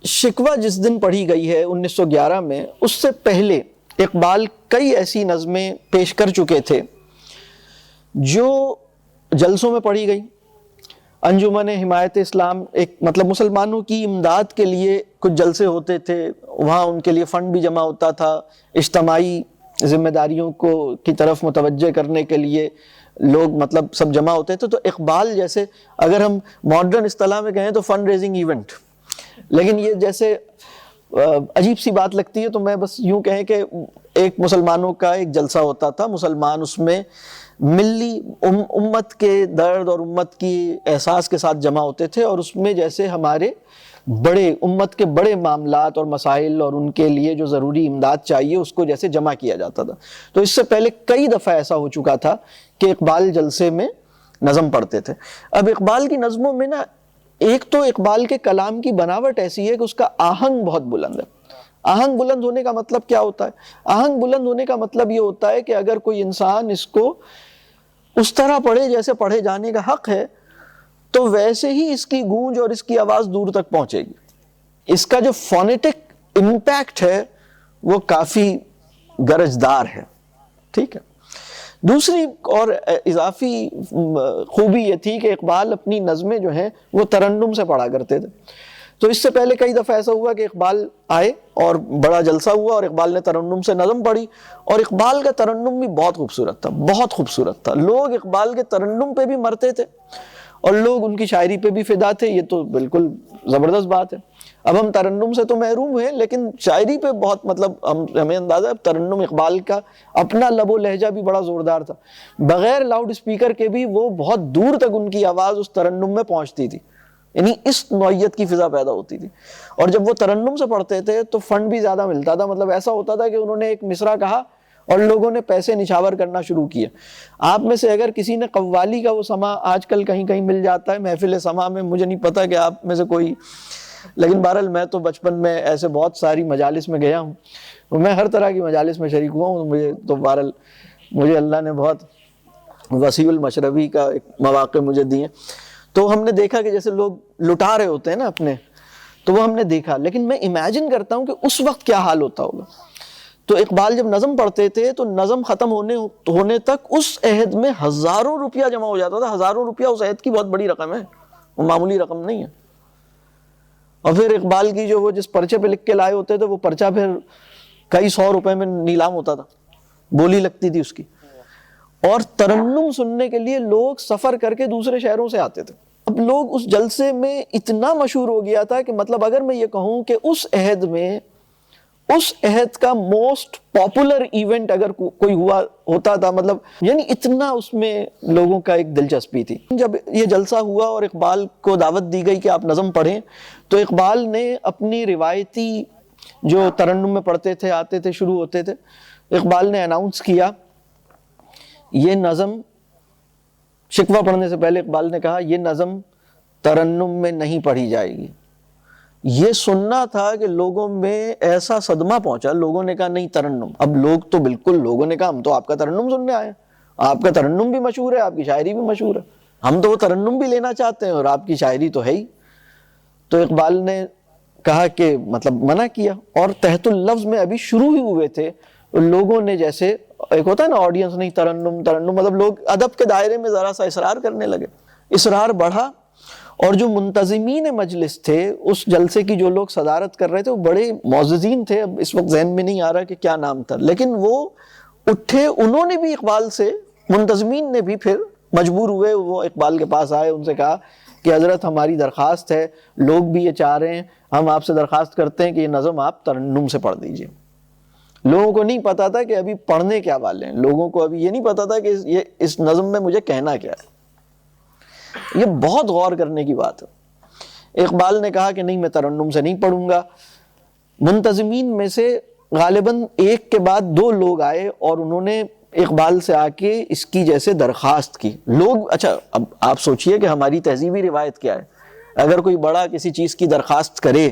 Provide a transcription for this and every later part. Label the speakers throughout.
Speaker 1: شکوہ جس دن پڑھی گئی ہے 1911 میں، اس سے پہلے اقبال کئی ایسی نظمیں پیش کر چکے تھے جو جلسوں میں پڑھی گئی. انجمن حمایت اسلام، ایک مطلب مسلمانوں کی امداد کے لیے کچھ جلسے ہوتے تھے، وہاں ان کے لیے فنڈ بھی جمع ہوتا تھا، اجتماعی ذمہ داریوں کی طرف متوجہ کرنے کے لیے لوگ مطلب سب جمع ہوتے تھے. تو اقبال جیسے، اگر ہم ماڈرن اصطلاح میں کہیں تو فنڈ ریزنگ ایونٹ، لیکن یہ جیسے عجیب سی بات لگتی ہے تو میں بس یوں کہیں کہ ایک مسلمانوں کا ایک جلسہ ہوتا تھا، مسلمان اس میں ملی امت کے درد اور امت کی احساس کے ساتھ جمع ہوتے تھے، اور اس میں جیسے ہمارے بڑے امت کے بڑے معاملات اور مسائل اور ان کے لیے جو ضروری امداد چاہیے اس کو جیسے جمع کیا جاتا تھا. تو اس سے پہلے کئی دفعہ ایسا ہو چکا تھا کہ اقبال جلسے میں نظم پڑھتے تھے. اب اقبال کی نظموں میں نا، ایک تو اقبال کے کلام کی بناوٹ ایسی ہے کہ اس کا آہنگ بہت بلند ہے. آہنگ بلند ہونے کا مطلب کیا ہوتا ہے؟ آہنگ بلند ہونے کا مطلب یہ ہوتا ہے کہ اگر کوئی انسان اس کو اس طرح پڑھے جیسے پڑھے جانے کا حق ہے تو ویسے ہی اس کی گونج اور اس کی آواز دور تک پہنچے گی. اس کا جو فونیٹک امپیکٹ ہے وہ کافی گرجدار ہے. ٹھیک ہے. دوسری اور اضافی خوبی یہ تھی کہ اقبال اپنی نظمیں جو ہیں وہ ترنم سے پڑھا کرتے تھے. تو اس سے پہلے کئی دفعہ ایسا ہوا کہ اقبال آئے اور بڑا جلسہ ہوا اور اقبال نے ترنم سے نظم پڑھی، اور اقبال کا ترنم بھی بہت خوبصورت تھا، بہت خوبصورت تھا. لوگ اقبال کے ترنم پہ بھی مرتے تھے اور لوگ ان کی شاعری پہ بھی فدا تھے. یہ تو بالکل زبردست بات ہے. اب ہم ترنم سے تو محروم ہوئے لیکن شاعری پہ بہت مطلب ہمیں اندازہ ہے ترنم اقبال کا اپنا لب و لہجہ بھی بڑا زوردار تھا. بغیر لاؤڈ اسپیکر کے بھی وہ بہت دور تک ان کی آواز اس ترنم میں پہنچتی تھی، یعنی اس نوعیت کی فضا پیدا ہوتی تھی. اور جب وہ ترنم سے پڑھتے تھے تو فنڈ بھی زیادہ ملتا تھا. مطلب ایسا ہوتا تھا کہ انہوں نے ایک مصرع کہا اور لوگوں نے پیسے نچھاور کرنا شروع کیے. آپ میں سے اگر کسی نے قوالی کا وہ سما آج کل کہیں کہیں مل جاتا ہے محفل سما میں، مجھے نہیں پتا کہ آپ میں سے کوئی، لیکن بہرحال میں تو بچپن میں ایسے بہت ساری مجالس میں گیا ہوں، میں ہر طرح کی مجالس میں شریک ہوا ہوں. مجھے تو بہرحال مجھے اللہ نے بہت وسیع المشربی کا ایک مواقع مجھے دیے. تو ہم نے دیکھا کہ جیسے لوگ لٹا رہے ہوتے ہیں نا اپنے، تو وہ ہم نے دیکھا. لیکن میں امیجن کرتا ہوں کہ اس وقت کیا حال ہوتا ہوگا. تو اقبال جب نظم پڑھتے تھے تو نظم ختم ہونے تک اس عہد میں ہزاروں روپیہ جمع ہو جاتا تھا. ہزاروں روپیہ اس عہد کی بہت بڑی رقم ہے، وہ معمولی رقم نہیں ہے. اور پھر اقبال کی جو وہ جس پرچے پہ لکھ کے لائے ہوتے تھے وہ پرچہ پھر کئی 100 روپے میں نیلام ہوتا تھا، بولی لگتی تھی اس کی. اور ترنم سننے کے لیے لوگ سفر کر کے دوسرے شہروں سے آتے تھے. اب لوگ اس جلسے میں اتنا مشہور ہو گیا تھا کہ مطلب اگر میں یہ کہوں کہ اس عہد کا موسٹ پاپولر ایونٹ اگر کوئی ہوتا تھا، مطلب یعنی اتنا اس میں لوگوں کا ایک دلچسپی تھی. جب یہ جلسہ ہوا اور اقبال کو دعوت دی گئی کہ آپ نظم پڑھیں، تو اقبال نے اپنی روایتی جو ترنم میں پڑھتے تھے، آتے تھے، شروع ہوتے تھے، اقبال نے اناؤنس کیا یہ نظم، شکوہ پڑھنے سے پہلے اقبال نے کہا یہ نظم ترنم میں نہیں پڑھی جائے گی. یہ سننا تھا کہ لوگوں میں ایسا صدمہ پہنچا، لوگوں نے کہا نہیں ترنم. اب لوگ تو بالکل، لوگوں نے کہا ہم تو آپ کا ترنم سننے آئے ہیں، آپ کا ترنم بھی مشہور ہے، آپ کی شاعری بھی مشہور ہے، ہم تو وہ ترنم بھی لینا چاہتے ہیں اور آپ کی شاعری تو ہے ہی. تو اقبال نے کہا کہ مطلب منع کیا، اور تحت اللفظ میں ابھی شروع ہی ہوئے تھے لوگوں نے، جیسے ایک ہوتا ہے نا آڈینس، نہیں ترنم ترنم، مطلب لوگ ادب کے دائرے میں ذرا سا اصرار کرنے لگے. اصرار بڑھا، اور جو منتظمین مجلس تھے، اس جلسے کی جو لوگ صدارت کر رہے تھے، وہ بڑے معززین تھے. اب اس وقت ذہن میں نہیں آ رہا کہ کیا نام تھا، لیکن وہ اٹھے، انہوں نے بھی اقبال سے، منتظمین نے بھی پھر مجبور ہوئے، وہ اقبال کے پاس آئے، ان سے کہا کہ حضرت ہماری درخواست ہے، لوگ بھی یہ چاہ رہے ہیں، ہم آپ سے درخواست کرتے ہیں کہ یہ نظم آپ ترنم سے پڑھ دیجئے. لوگوں کو نہیں پتا تھا کہ ابھی پڑھنے کیا والے ہیں، لوگوں کو ابھی یہ نہیں پتا تھا کہ اس نظم میں مجھے کہنا کیا ہے. یہ بہت غور کرنے کی بات ہے. اقبال نے کہا کہ نہیں میں ترنم سے نہیں پڑھوں گا. منتظمین میں سے غالباً ایک کے بعد 2 لوگ آئے اور انہوں نے اقبال سے آ کے اس کی جیسے درخواست کی. لوگ، اچھا اب آپ سوچئے کہ ہماری تہذیبی روایت کیا ہے، اگر کوئی بڑا کسی چیز کی درخواست کرے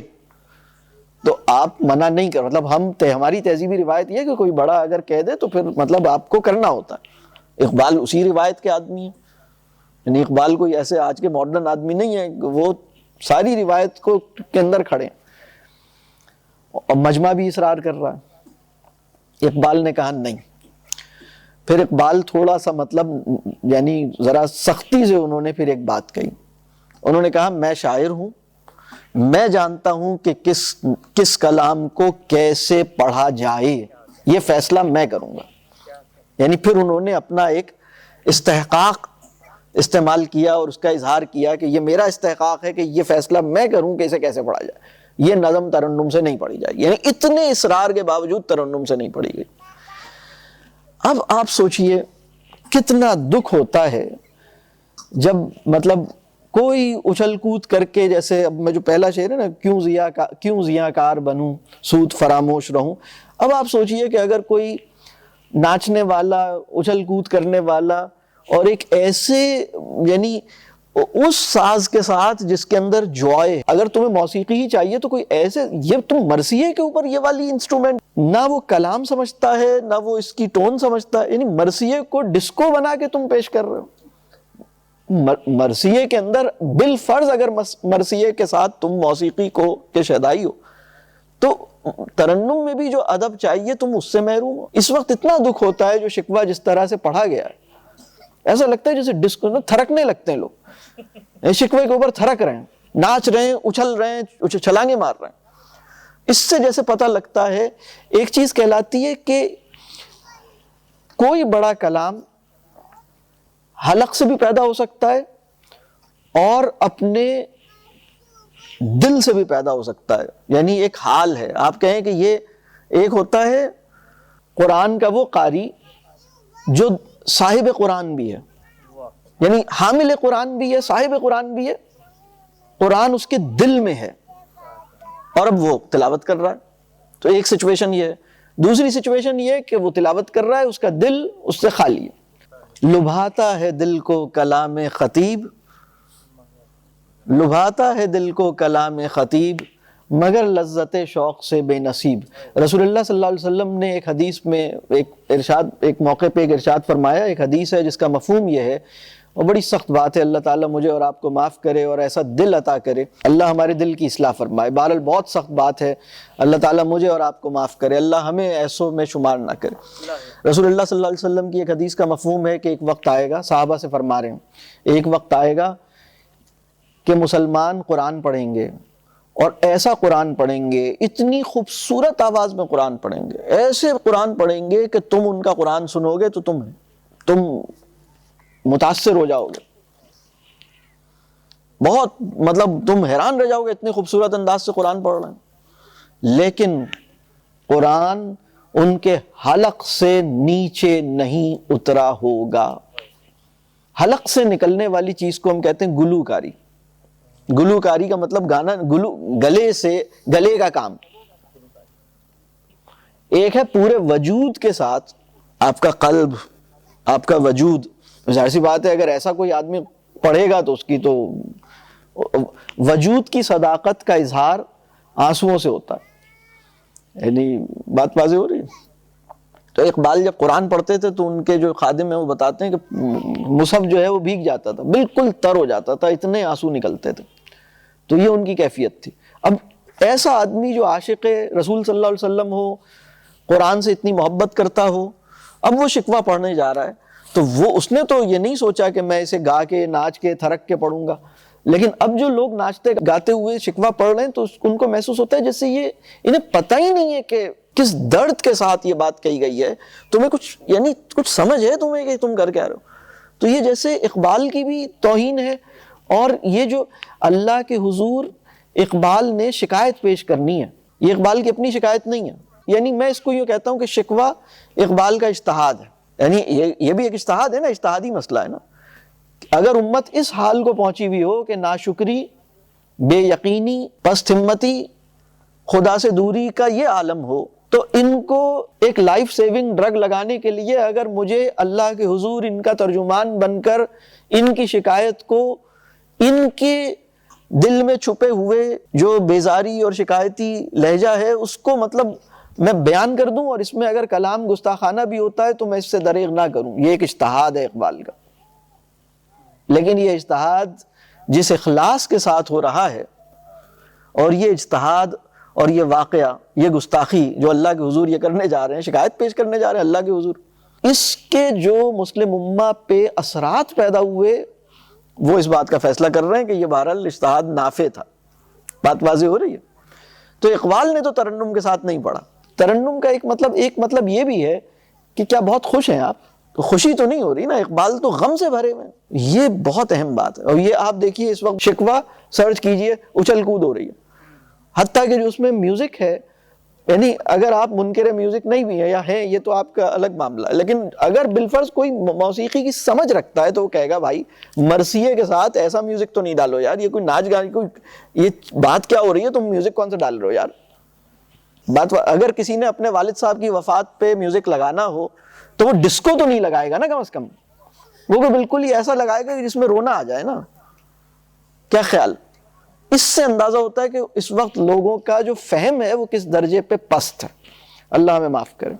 Speaker 1: تو آپ منع نہیں کر، مطلب ہماری تہذیبی روایت یہ ہے کہ کوئی بڑا اگر کہہ دے تو پھر مطلب آپ کو کرنا ہوتا ہے. اقبال اسی روایت کے آدمی ہیں، یعنی اقبال کوئی ایسے آج کے ماڈرن آدمی نہیں ہے، وہ ساری روایت کے اندر کھڑے ہیں. اور مجمع بھی اصرار کر رہا ہے۔ اقبال نے کہا نہیں۔ پھر اقبال تھوڑا سا مطلب یعنی ذرا سختی سے انہوں نے پھر ایک بات کہی، انہوں نے کہا میں شاعر ہوں، میں جانتا ہوں کہ کس کلام کو کیسے پڑھا جائے، یہ فیصلہ میں کروں گا۔ یعنی پھر انہوں نے اپنا ایک استحقاق استعمال کیا اور اس کا اظہار کیا کہ یہ میرا استحقاق ہے کہ یہ فیصلہ میں کروں کہ اسے کیسے پڑھا جائے، یہ نظم ترنم سے نہیں پڑھی جائے گی۔ یعنی اتنے اصرار کے باوجود ترنم سے نہیں پڑھی گئی۔ اب آپ سوچئے کتنا دکھ ہوتا ہے جب مطلب کوئی اچھل کود کر کے، جیسے اب میں جو پہلا شعر ہے نا، کیوں ضیاء کار بنوں سود فراموش رہوں، اب آپ سوچئے کہ اگر کوئی ناچنے والا، اچھل کود کرنے والا، اور ایک ایسے یعنی اس ساز کے ساتھ جس کے اندر جوائے، اگر تمہیں موسیقی ہی چاہیے تو کوئی ایسے، یہ تم مرثیے کے اوپر یہ والی انسٹرومنٹ، نہ وہ کلام سمجھتا ہے نہ وہ اس کی ٹون سمجھتا ہے، یعنی مرثیے کو ڈسکو بنا کے تم پیش کر رہے ہو۔ مرثیے کے اندر بالفرض اگر مرثیے کے ساتھ تم موسیقی کو کے شیدائی ہو تو ترنم میں بھی جو ادب چاہیے تم اس سے محروم ہو۔ اس وقت اتنا دکھ ہوتا ہے جو شکوہ جس طرح سے پڑھا گیا ہے، ایسا لگتا ہے جیسے ڈسکو، تھرکنے لگتے ہیں لوگ، شکوے کے اوپر تھرک رہے ہیں، ناچ رہے ہیں، اچھل رہے ہیں، چھلانگے مار رہے ہیں۔ اس سے جیسے پتہ لگتا ہے ایک چیز کہلاتی ہے کہ کوئی بڑا کلام حلق سے بھی پیدا ہو سکتا ہے اور اپنے دل سے بھی پیدا ہو سکتا ہے۔ یعنی ایک حال ہے، آپ کہیں کہ یہ ایک ہوتا ہے قرآن کا وہ قاری جو صاحب قرآن بھی ہے، یعنی حامل قرآن بھی ہے، صاحب قرآن بھی ہے، قرآن اس کے دل میں ہے اور اب وہ تلاوت کر رہا ہے۔ تو ایک سچویشن یہ ہے۔ دوسری سچویشن یہ کہ وہ تلاوت کر رہا ہے، اس کا دل اس سے خالی ہے۔ لبھاتا ہے دل کو کلام خطیب، لبھاتا ہے دل کو کلام خطیب، مگر لذت شوق سے بے نصیب۔ رسول اللہ صلی اللہ علیہ وسلم نے ایک حدیث میں ایک موقع پہ ایک ارشاد فرمایا، ایک حدیث ہے جس کا مفہوم یہ ہے، اور بڑی سخت بات ہے، اللہ تعالیٰ مجھے اور آپ کو معاف کرے اور ایسا دل عطا کرے، اللہ ہمارے دل کی اصلاح فرمائے۔ بہرحال بہت سخت بات ہے، اللہ تعالیٰ مجھے اور آپ کو معاف کرے، اللہ ہمیں ایسوں میں شمار نہ کرے۔ رسول اللہ صلی اللہ علیہ وسلم کی ایک حدیث کا مفہوم ہے کہ ایک وقت آئے گا، صحابہ سے فرما رہے ہیں، ایک وقت آئے گا کہ مسلمان قرآن پڑھیں گے اور ایسا قرآن پڑھیں گے، اتنی خوبصورت آواز میں قرآن پڑھیں گے، ایسے قرآن پڑھیں گے کہ تم ان کا قرآن سنو گے تو تم متاثر ہو جاؤ گے، بہت مطلب تم حیران رہ جاؤ گے، اتنے خوبصورت انداز سے قرآن پڑھ رہے ہیں، لیکن قرآن ان کے حلق سے نیچے نہیں اترا ہوگا۔ حلق سے نکلنے والی چیز کو ہم کہتے ہیں گلوکاری۔ گلوکاری کا مطلب گانا، گلے کا کام۔ ایک ہے پورے وجود کے ساتھ، آپ کا قلب، آپ کا وجود۔ ظاہر سی بات ہے اگر ایسا کوئی آدمی پڑھے گا تو اس کی تو وجود کی صداقت کا اظہار آنسوؤں سے ہوتا ہے۔ یعنی بات واضح ہو رہی ہے۔ تو اقبال جب قرآن پڑھتے تھے تو ان کے جو خادم ہیں وہ بتاتے ہیں کہ مصحف جو ہے وہ بھیگ جاتا تھا، بالکل تر ہو جاتا تھا، اتنے آنسو نکلتے تھے۔ تو یہ ان کی کیفیت تھی۔ اب ایسا آدمی جو عاشق رسول صلی اللہ علیہ وسلم ہو، قرآن سے اتنی محبت کرتا ہو، اب وہ شکوہ پڑھنے جا رہا ہے تو اس نے تو یہ نہیں سوچا کہ میں اسے گا کے، ناچ کے، تھرک کے پڑھوں گا، لیکن اب جو لوگ ناچتے گاتے ہوئے شکوہ پڑھ رہے ہیں تو ان کو محسوس ہوتا ہے جیسے یہ انہیں پتہ ہی نہیں ہے کہ کس درد کے ساتھ یہ بات کہی گئی ہے، تمہیں کچھ سمجھ ہے تمہیں کہ تم کر کیا رہے ہو۔ تو یہ جیسے اقبال کی بھی توہین ہے، اور یہ جو اللہ کے حضور اقبال نے شکایت پیش کرنی ہے، یہ اقبال کی اپنی شکایت نہیں ہے۔ یعنی میں اس کو یہ کہتا ہوں کہ شکوہ اقبال کا اجتہاد ہے، یعنی یہ بھی ایک اجتہاد ہے نا، اجتہادی مسئلہ ہے نا۔ اگر امت اس حال کو پہنچی ہوئی ہو کہ ناشکری، بے یقینی، پست ہمتی، خدا سے دوری کا یہ عالم ہو، تو ان کو ایک لائف سیونگ ڈرگ لگانے کے لیے اگر مجھے اللہ کے حضور ان کا ترجمان بن کر ان کی شکایت کو، ان کے دل میں چھپے ہوئے جو بیزاری اور شکایتی لہجہ ہے اس کو مطلب میں بیان کر دوں، اور اس میں اگر کلام گستاخانہ بھی ہوتا ہے تو میں اس سے دریغ نہ کروں، یہ ایک اجتہاد ہے اقبال کا۔ لیکن یہ اجتہاد جس اخلاص کے ساتھ ہو رہا ہے، اور یہ اجتہاد اور یہ واقعہ، یہ گستاخی جو اللہ کے حضور یہ کرنے جا رہے ہیں، شکایت پیش کرنے جا رہے ہیں اللہ کے حضور، اس کے جو مسلم امہ پہ اثرات پیدا ہوئے وہ اس بات کا فیصلہ کر رہے ہیں کہ یہ بہرحال اجتہاد نافع تھا۔ بات واضح ہو رہی ہے؟ تو اقبال نے تو ترنم کے ساتھ نہیں پڑھا۔ ترنم کا ایک مطلب یہ بھی ہے کہ کیا بہت خوش ہیں آپ؟ تو خوشی تو نہیں ہو رہی نا، اقبال تو غم سے بھرے ہوئے ہیں۔ یہ بہت اہم بات ہے، اور یہ آپ دیکھیے اس وقت شکوہ سرچ کیجئے، اچھل کود ہو رہی ہے، حتیٰ کہ جو اس میں میوزک ہے، یعنی اگر آپ منکر میوزک نہیں بھی ہیں یا ہیں، یہ تو آپ کا الگ معاملہ ہے، لیکن اگر بالفرض کوئی موسیقی کی سمجھ رکھتا ہے تو وہ کہے گا بھائی مرثیے کے ساتھ ایسا میوزک تو نہیں ڈالو یار، یہ کوئی ناچ گانے، کوئی یہ بات کیا ہو رہی ہے، تم میوزک کون سا ڈال رہے ہو یار۔ اگر کسی نے اپنے والد صاحب کی وفات پہ میوزک لگانا ہو تو وہ ڈسکو تو نہیں لگائے گا نا، کم از کم وہ بالکل ہی ایسا لگائے گا کہ جس میں رونا آ جائے نا۔ کیا خیال؟ اس سے اندازہ ہوتا ہے کہ اس وقت لوگوں کا جو فہم ہے وہ کس درجے پہ پست ہے۔ اللہ ہمیں معاف کرے۔